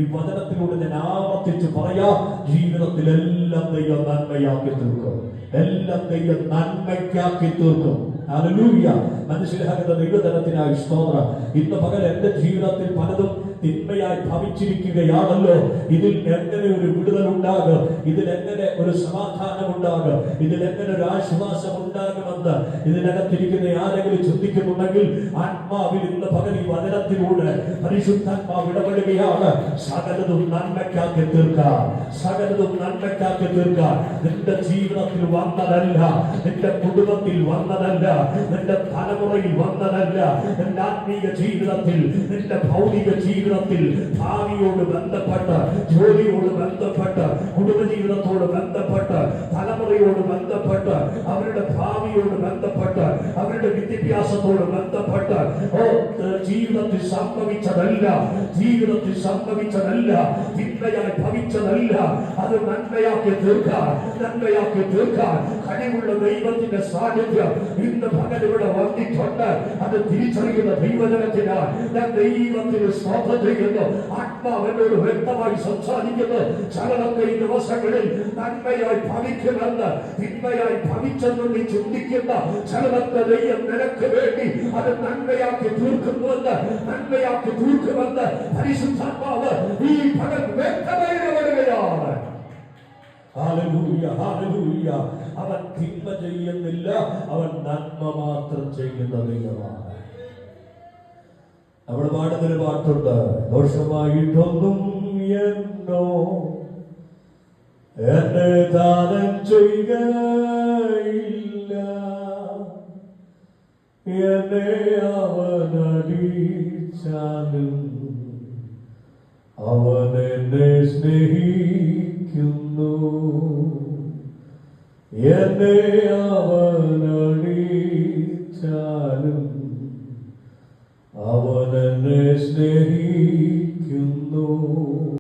ഈ വചനത്തിലൂടെ ഞാൻ ആവർത്തിച്ച് പറയാം, ജീവിതത്തിലെല്ലാം ദൈവം നന്മയാക്കി തീർക്കും. എല്ലാം ദൈവം നന്മയ്ക്കാക്കി തീർക്കും. ഹല്ലേലൂയ. മനസ്സിലാകുന്ന ദൈവജനത്തിനായി സ്തോത്രം. ഇന്ന് പകൽ എന്റെ ജീവിതത്തിൽ പലതും തിന്മയായി ഭവിച്ചിരിക്കുകയാണല്ലോ. ഇതിൽ എങ്ങനെ ഒരു വിടുതൽ ഉണ്ടാകും? ഇതിൽ എങ്ങനെ ഒരു സമാധാനം ഉണ്ടാകും? ഇതിൽ എങ്ങനെ ഒരു ആശ്വാസം ഉണ്ടാകുമെന്ന് ഇതിനകത്തിരിക്കുന്ന ആരെങ്കിലും ചിന്തിക്കുന്നുണ്ടെങ്കിൽ ആത്മാവിൽ ഇന്ന് പകൽ ഈ വചനത്തിലൂടെ പരിശുദ്ധാത്മാവ് ഇടപെടുകയാണ്. സകലതും നന്മയ്ക്കാക്കി തീർക്കാം. സകലതും നന്മയ്ക്കാക്കി തീർക്കാം. നിന്റെ ജീവിതത്തിൽ വന്നതല്ല, നിന്റെ കുടുംബത്തിൽ വന്നതല്ല, നിന്റെ തലമുറയിൽ വന്നതല്ല, നിന്റെ ആത്മീയ ജീവിതത്തിൽ, നിന്റെ ഭൗതിക ജീവിതത്തിൽ, ഭാവിയോട് ബന്ധപ്പെട്ട്, ജോലിയോട് ബന്ധപ്പെട്ട്, കുടുംബജീവിതത്തോട് ബന്ധപ്പെട്ട്, തലമുറയോട് ബന്ധപ്പെട്ട്, അവരുടെ ഭാവിയോട് ബന്ധപ്പെട്ട്, അവരുടെ വിദ്യാഭ്യാസത്തോട് ബന്ധപ്പെട്ട് ജീവിതത്തിൽ സംഭവിച്ചതല്ല, ജീവിതത്തിൽ സംഭവിച്ചതല്ല, തിന്മയായി ഭവിച്ചതല്ല, അത് നന്മയാക്കി തീർക്കാൻ, നന്മയാക്കി തീർക്കാൻ കഴിവുള്ള ദൈവത്തിന്റെ സാന്നിധ്യം ഇന്ന് പകലിവിടെ വന്നിട്ടുണ്ട്. അത് തിരിച്ചറിയുന്ന ദൈവജനത്തിനാൽ ഞാൻ ദൈവത്തിന് സ്തോത്രം ചെയ്യുന്നു. ആത്മാവ് എന്നോട് വ്യക്തമായി സംസാരിക്കുന്നു. ചലനത്തെ ഈ ദിവസങ്ങളിൽ നന്മയായി ഭവിക്കുമെന്ന്, തിന്മയായി ഭവിച്ചെന്ന് നീ ചിന്തിക്കുന്ന ചലനത്തെ ദൈവം നിനക്ക് വേണ്ടി അത് നന്മയാക്കി തീർക്കുന്നുവെന്ന്, നന്മയാക്കി തീർക്കുമെന്ന് പരിശുദ്ധാത്മാവ് ഈ പകൽ വ്യക്തമായി ഇടപെടുകയാണ്. Hallelujah, hallelujah. അവൻ തിന്മ ചെയ്യുന്നില്ല, അവൻ നന്മ മാത്രം ചെയ്യുന്ന ദൈവമാണ്. അവിടെ പാടുന്നൊരു പാട്ടുണ്ട്, ദോഷമായിട്ടൊന്നും എന്നോ എന്നെ ദാനം ചെയ്യുകയില്ല, എന്നെ അവനടിച്ചാലും അവൻ എന്നെ സ്നേഹിക്കുന്നു, എന്നെ അവനടിച്ചാലും അവൻ എന്നെ സ്നേഹിക്കുന്നു.